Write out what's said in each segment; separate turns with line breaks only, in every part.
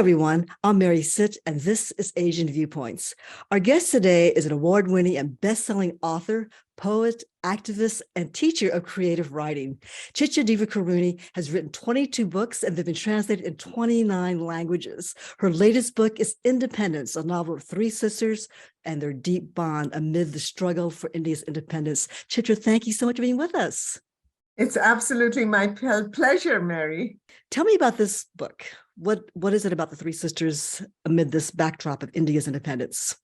everyone. I'm Mary Sitt, and this is Asian Viewpoints. Our guest today is an award-winning and best-selling author, poet, activist, and teacher of creative writing. Chitra Divakaruni has written 22 books and they've been translated in 29 languages. Her latest book is Independence, a novel of three sisters and their deep bond amid the struggle for India's independence. Chitra, thank you so much for being with us.
It's absolutely my pleasure, Mary.
Tell me about this book. What is it about the three sisters amid this backdrop of India's independence?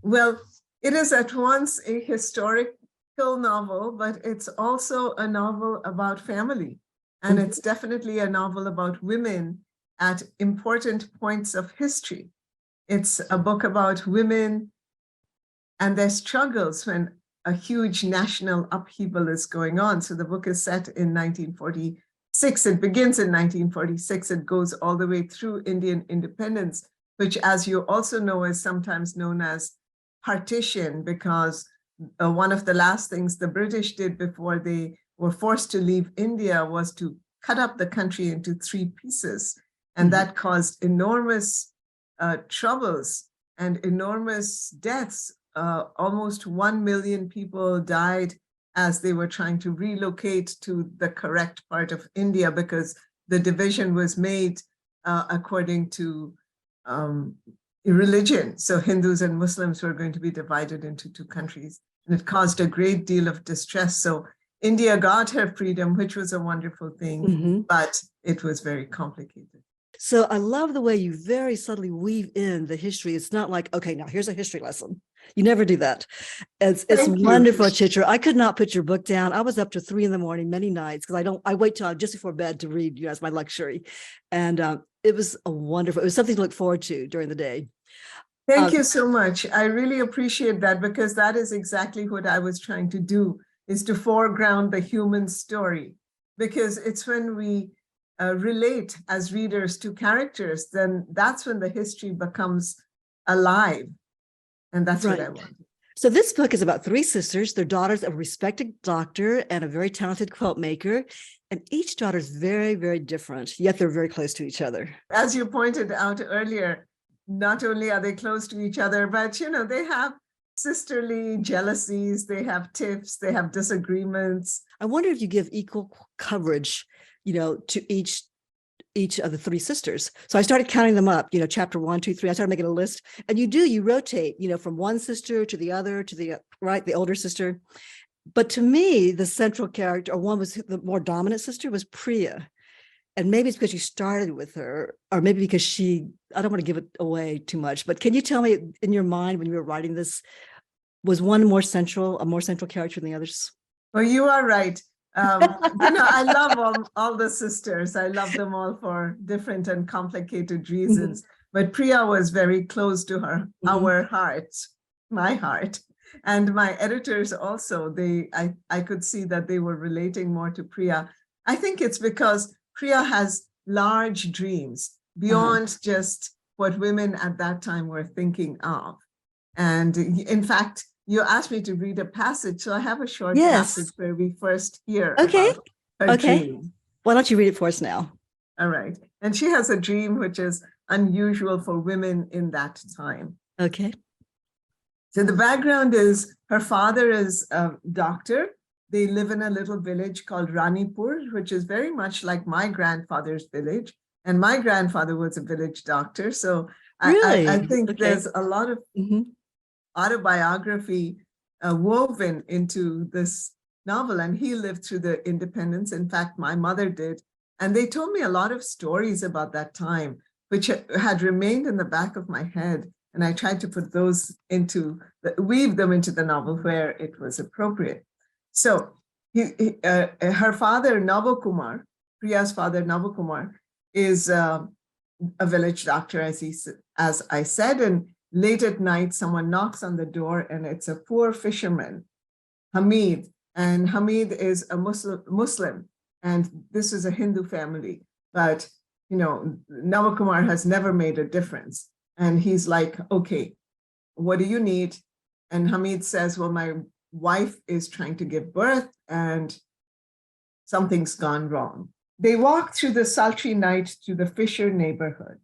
Well, it is at once a historical novel, but it's also a novel about family. And it's definitely a novel about women at important points of history. It's a book about women and their struggles when a huge national upheaval is going on. So the book is set in 1946. It begins in 1946. It goes all the way through Indian independence, which, as you also know, is sometimes known as partition, because one of the last things the British did before they were forced to leave India was to cut up the country into three pieces. And that caused enormous troubles and enormous deaths. Almost 1 million people died as they were trying to relocate to the correct part of India, because the division was made according to religion. So Hindus and Muslims were going to be divided into two countries, and it caused a great deal of distress. So India got her freedom, which was a wonderful thing, but it was very complicated.
So I love the way you very subtly weave in the history. It's not like, okay, now here's a history lesson. You never do that. It's wonderful, Chitra. I could not put your book down. I was up to 3 a.m. many nights because I wait till just before bed to read, as my luxury. And it was it was something to look forward to during the day.
Thank you so much. I really appreciate that, because that is exactly what I was trying to do, is to foreground the human story. Because it's when we relate as readers to characters, then that's when the history becomes alive. And that's what I wanted.
So this book is about three sisters. They're daughters of a respected doctor and a very talented quilt maker. And each daughter is very, very different, yet they're very close to each other.
As you pointed out earlier, not only are they close to each other, but, they have sisterly jealousies, they have tiffs, they have disagreements.
I wonder if you give equal coverage, to each of the three sisters. So I started counting them up, chapter 1, 2, 3. I started making a list, and you rotate, from one sister to the other, to the right, the older sister. But to me, the central character, or one was the more dominant sister, was Priya. And maybe it's because you started with her, or maybe because I don't want to give it away too much, but can you tell me, in your mind when you were writing this, was one a more central character than the others?
Well, you are right. I love all the sisters. I love them all for different and complicated reasons. But Priya was very close to our hearts, my heart. And my editors also, I could see that they were relating more to Priya. I think it's because Priya has large dreams beyond just what women at that time were thinking of. And in fact, you asked me to read a passage, so I have a short passage where we first hear about her dream.
Why don't you read it for us now?
All right. And she has a dream which is unusual for women in that time.
Okay.
So the background is her father is a doctor. They live in a little village called Ranipur, which is very much like my grandfather's village. And my grandfather was a village doctor. So I think there's a lot of autobiography woven into this novel, and he lived through the independence. In fact, my mother did. And they told me a lot of stories about that time, which had remained in the back of my head. And I tried to put those weave them into the novel where it was appropriate. So her father, Navakumar, Priya's father, Navakumar, is a village doctor, as I said, and late at night, someone knocks on the door, and it's a poor fisherman, Hamid. And Hamid is a Muslim, and this is a Hindu family. But, Navakumar has never made a difference. And he's like, okay, what do you need? And Hamid says, well, my wife is trying to give birth, and something's gone wrong. They walk through the sultry night to the fisher neighborhood.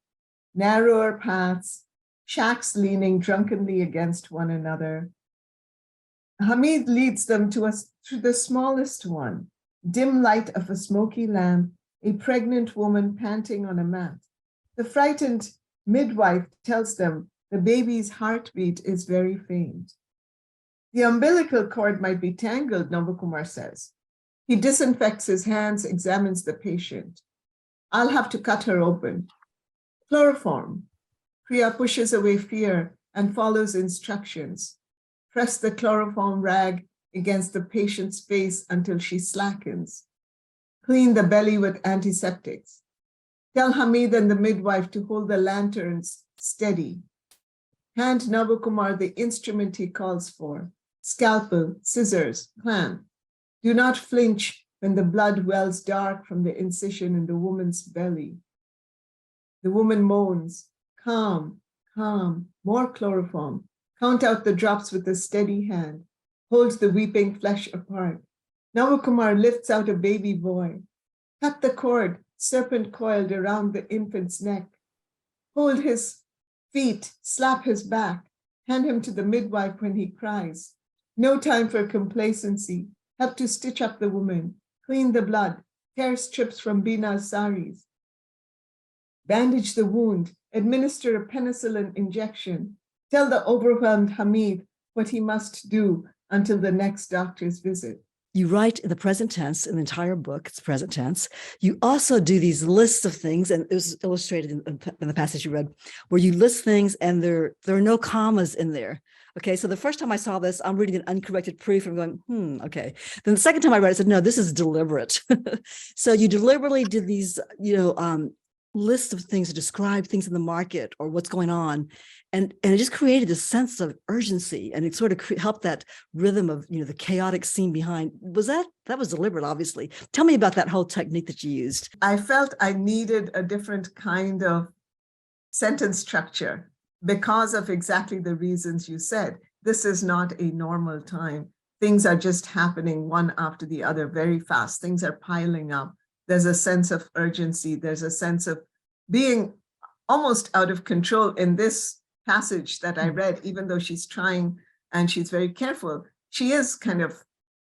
narrower paths, shacks leaning drunkenly against one another. Hamid leads them to the smallest one, dim light of a smoky lamp, a pregnant woman panting on a mat. The frightened midwife tells them the baby's heartbeat is very faint. The umbilical cord might be tangled, Navakumar says. He disinfects his hands, examines the patient. I'll have to cut her open. Chloroform. Priya pushes away fear and follows instructions. Press the chloroform rag against the patient's face until she slackens. Clean the belly with antiseptics. Tell Hamid and the midwife to hold the lanterns steady. Hand Navakumar the instrument he calls for. Scalpel, scissors, clamp. Do not flinch when the blood wells dark from the incision in the woman's belly. The woman moans, calm, calm, more chloroform. Count out the drops with a steady hand. Holds the weeping flesh apart. Navakumar lifts out a baby boy. Cut the cord, serpent coiled around the infant's neck. Hold his feet, slap his back. Hand him to the midwife when he cries. No time for complacency. Help to stitch up the woman. Clean the blood. Tear strips from Bina's saris. Bandage the wound. Administer a penicillin injection. Tell the overwhelmed Hamid what he must do until the next doctor's visit.
You write in the present tense, in the entire book, it's present tense. You also do these lists of things, and it was illustrated in the passage you read, where you list things and there are no commas in there. Okay, so the first time I saw this, I'm reading an uncorrected proof and going, okay. Then the second time I read it, I said, no, this is deliberate. So you deliberately did these, lists of things to describe things in the market or what's going on. And it just created a sense of urgency, and it sort of helped that rhythm of, the chaotic scene behind. That was deliberate, obviously. Tell me about that whole technique that you used.
I felt I needed a different kind of sentence structure because of exactly the reasons you said. This is not a normal time. Things are just happening one after the other very fast. Things are piling up. There's a sense of urgency. There's a sense of being almost out of control in this passage that I read, even though she's trying and she's very careful. She is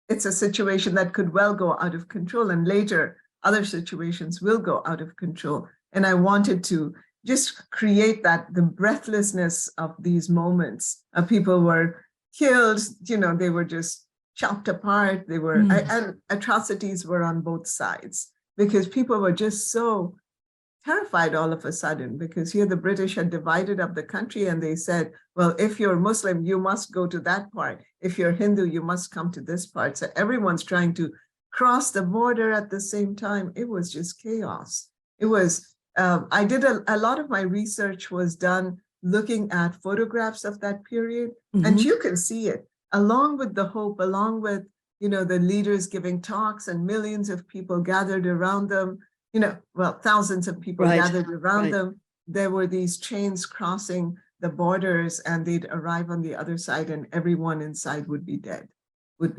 it's a situation that could well go out of control, and later other situations will go out of control. And I wanted to just create the breathlessness of these moments. People were killed, they were just chopped apart. They were, and atrocities were on both sides, because people were just so terrified all of a sudden, because here the British had divided up the country and they said, well, if you're Muslim, you must go to that part. If you're Hindu, you must come to this part. So everyone's trying to cross the border at the same time. It was just chaos. It was, I did a lot of my research was done looking at photographs of that period, and you can see it along with the hope, along with, the leaders giving talks and millions of people gathered around them. Thousands of people gathered around them. There were these trains crossing the borders, and they'd arrive on the other side, and everyone inside would be dead.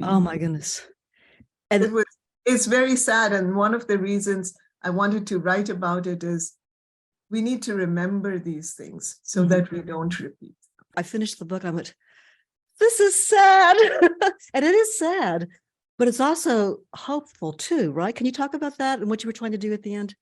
Oh my goodness. And
it's very sad. And one of the reasons I wanted to write about it is we need to remember these things so that we don't repeat.
I finished the book. I went, this is sad. And it is sad. But it's also hopeful too, right? Can you talk about that and what you were trying to do at the end?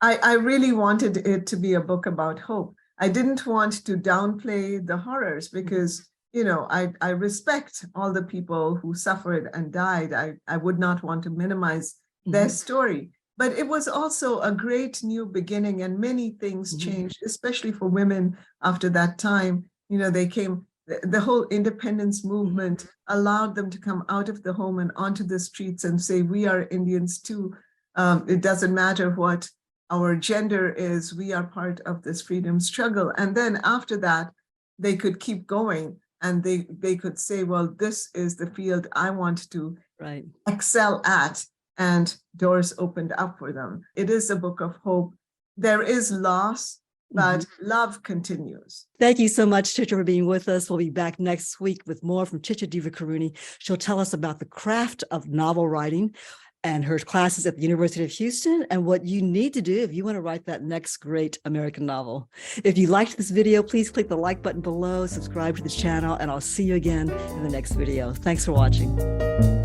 I really wanted it to be a book about hope. I didn't want to downplay the horrors because, I respect all the people who suffered and died. I would not want to minimize their story. But it was also a great new beginning, and many things changed, especially for women after that time. They came. The whole independence movement allowed them to come out of the home and onto the streets and say, we are Indians too. It doesn't matter what our gender is, we are part of this freedom struggle. And then after that, they could keep going, and they could say, well, this is the field I want to excel at. And doors opened up for them. It is a book of hope. There is loss, but love continues.
Thank you so much, Chitra, for being with us. We'll be back next week with more from Chitra Divakaruni. She'll tell us about the craft of novel writing and her classes at the University of Houston, and what you need to do if you want to write that next great American novel. If you liked this video, please click the like button below, subscribe to this channel, and I'll see you again in the next video. Thanks for watching.